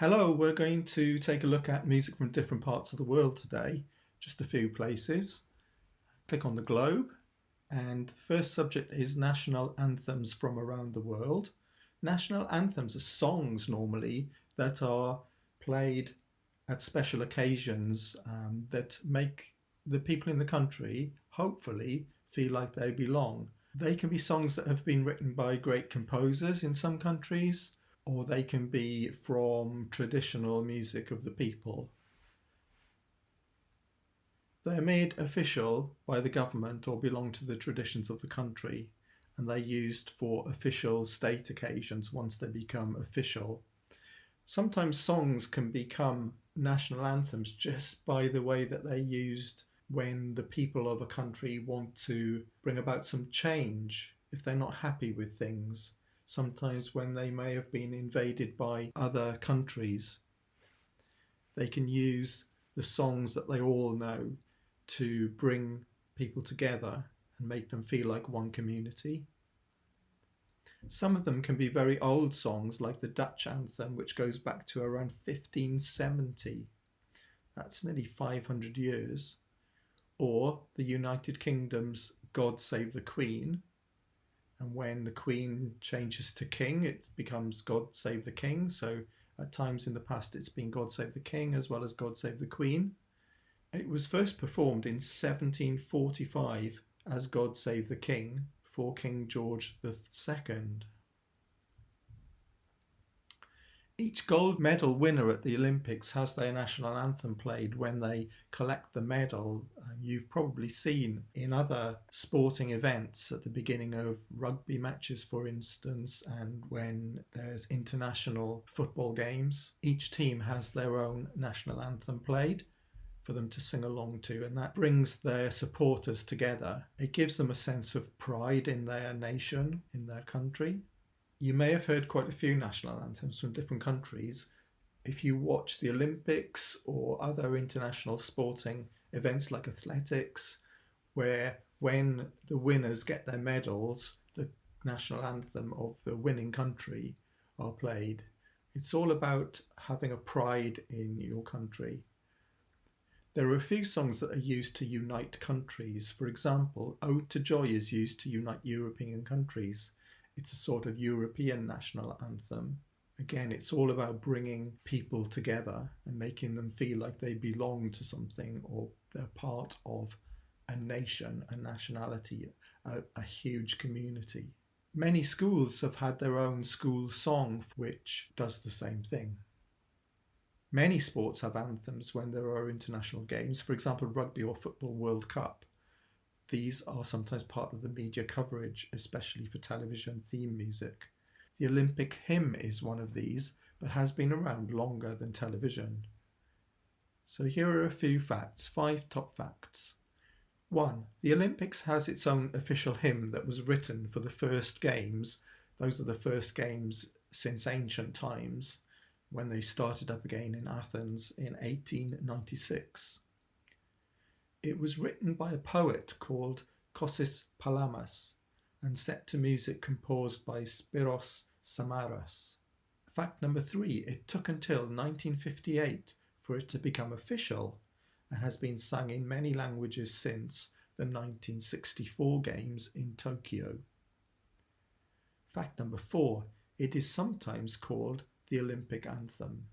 Hello, we're going to take a look at music from different parts of the world today, just a few places. Click on the globe, and the first subject is national anthems from around the world. National anthems are songs normally that are played at special occasions that make the people in the country hopefully feel like they belong. They can be songs that have been written by great composers in some countries, or they can be from traditional music of the people. They're made official by the government or belong to the traditions of the country, and they're used for official state occasions once they become official. Sometimes songs can become national anthems just by the way that they're used when the people of a country want to bring about some change if they're not happy with things. Sometimes when they may have been invaded by other countries, they can use the songs that they all know to bring people together and make them feel like one community. Some of them can be very old songs, like the Dutch anthem, which goes back to around 1570. That's nearly 500 years. Or the United Kingdom's God Save the Queen. And when the Queen changes to King, it becomes God Save the King. So at times in the past, it's been God Save the King as well as God Save the Queen. It was first performed in 1745 as God Save the King for King George II. Each gold medal winner at the Olympics has their national anthem played when they collect the medal. You've probably seen in other sporting events at the beginning of rugby matches, for instance, and when there's international football games, each team has their own national anthem played for them to sing along to, and that brings their supporters together. It gives them a sense of pride in their nation, in their country. You may have heard quite a few national anthems from different countries. If you watch the Olympics or other international sporting events like athletics, where when the winners get their medals, the national anthem of the winning country are played. It's all about having a pride in your country. There are a few songs that are used to unite countries. For example, Ode to Joy is used to unite European countries. It's a sort of European national anthem. Again, it's all about bringing people together and making them feel like they belong to something or they're part of a nation, a nationality, a huge community. Many schools have had their own school song which does the same thing. Many sports have anthems when there are international games, for example, Rugby or Football World Cup. These are sometimes part of the media coverage, especially for television theme music. The Olympic hymn is one of these, but has been around longer than television. So here are a few facts, 5 top facts. 1. The Olympics has its own official hymn that was written for the first games. Those are the first games since ancient times, when they started up again in Athens in 1896. It was written by a poet called Kossis Palamas and set to music composed by Spiros Samaras. Fact number 3, it took until 1958 for it to become official and has been sung in many languages since the 1964 Games in Tokyo. Fact number 4, it is sometimes called the Olympic anthem.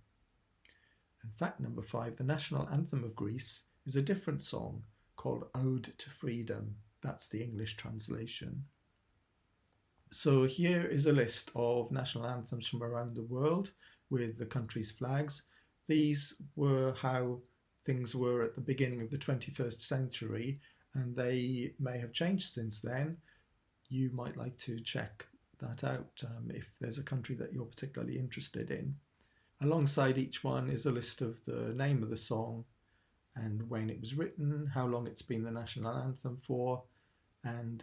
And fact number 5, the national anthem of Greece is a different song called Ode to Freedom. That's the English translation. So here is a list of national anthems from around the world with the country's flags. These were how things were at the beginning of the 21st century, and they may have changed since then. You might like to check that out if there's a country that you're particularly interested in. Alongside each one is a list of the name of the song and when it was written, how long it's been the national anthem for, and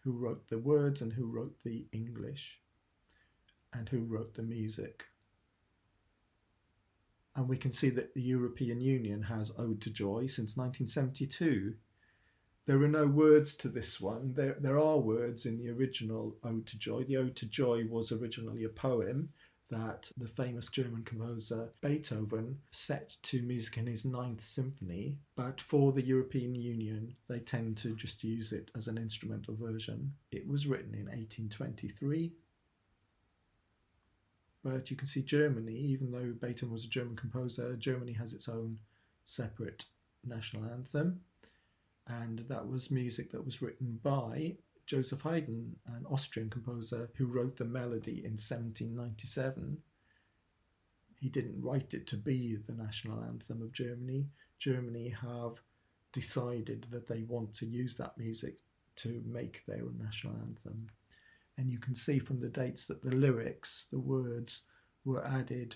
who wrote the words and who wrote the English and who wrote the music. And we can see that the European Union has Ode to Joy since 1972. There are no words to this one. There are words in the original Ode to Joy. The Ode to Joy was originally a poem that the famous German composer Beethoven set to music in his Ninth Symphony, but for the European Union, they tend to just use it as an instrumental version. It was written in 1823, but you can see Germany, even though Beethoven was a German composer, Germany has its own separate national anthem, and that was music that was written by Joseph Haydn, an Austrian composer who wrote the melody in 1797. He didn't write it to be the national anthem of Germany. Germany have decided that they want to use that music to make their national anthem. And you can see from the dates that the lyrics, the words, were added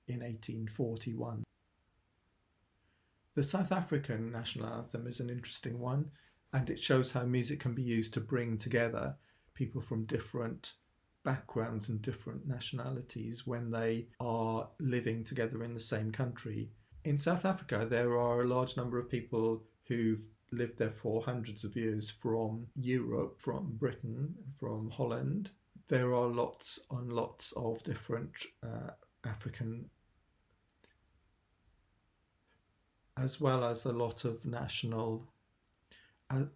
in 1841. The South African national anthem is an interesting one, and it shows how music can be used to bring together people from different backgrounds and different nationalities when they are living together in the same country. In South Africa, there are a large number of people who've lived there for hundreds of years from Europe, from Britain, from Holland. There are lots and lots of different African, as well as a lot of national,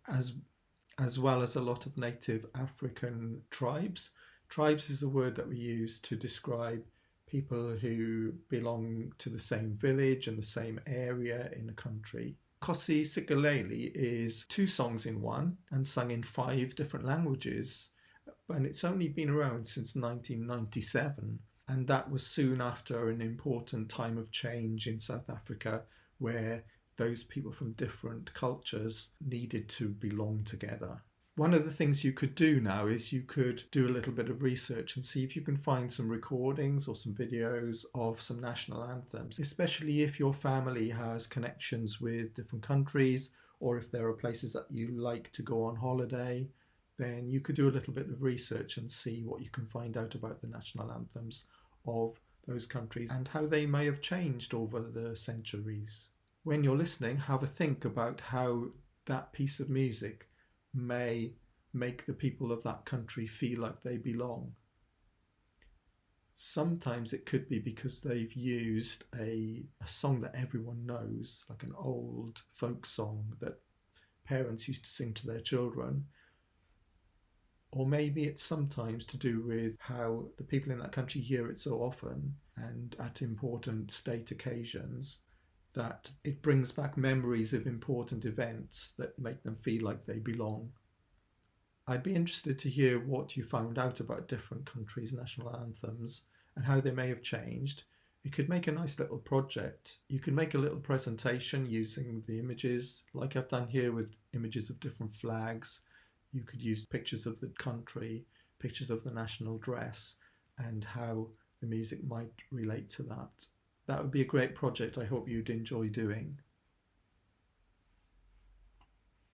as well as a lot of native African tribes. Tribes is a word that we use to describe people who belong to the same village and the same area in a country. Nkosi Sikeleli is 2 songs in one and sung in 5 different languages, and it's only been around since 1997, and that was soon after an important time of change in South Africa where those people from different cultures needed to belong together. One of the things you could do now is you could do a little bit of research and see if you can find some recordings or some videos of some national anthems, especially if your family has connections with different countries, or if there are places that you like to go on holiday, then you could do a little bit of research and see what you can find out about the national anthems of those countries and how they may have changed over the centuries. When you're listening, have a think about how that piece of music may make the people of that country feel like they belong. Sometimes it could be because they've used a song that everyone knows, like an old folk song that parents used to sing to their children. Or maybe it's sometimes to do with how the people in that country hear it so often and at important state occasions that it brings back memories of important events that make them feel like they belong. I'd be interested to hear what you found out about different countries' national anthems and how they may have changed. It could make a nice little project. You can make a little presentation using the images, like I've done here with images of different flags. You could use pictures of the country, pictures of the national dress, and how the music might relate to that. That would be a great project I hope you'd enjoy doing.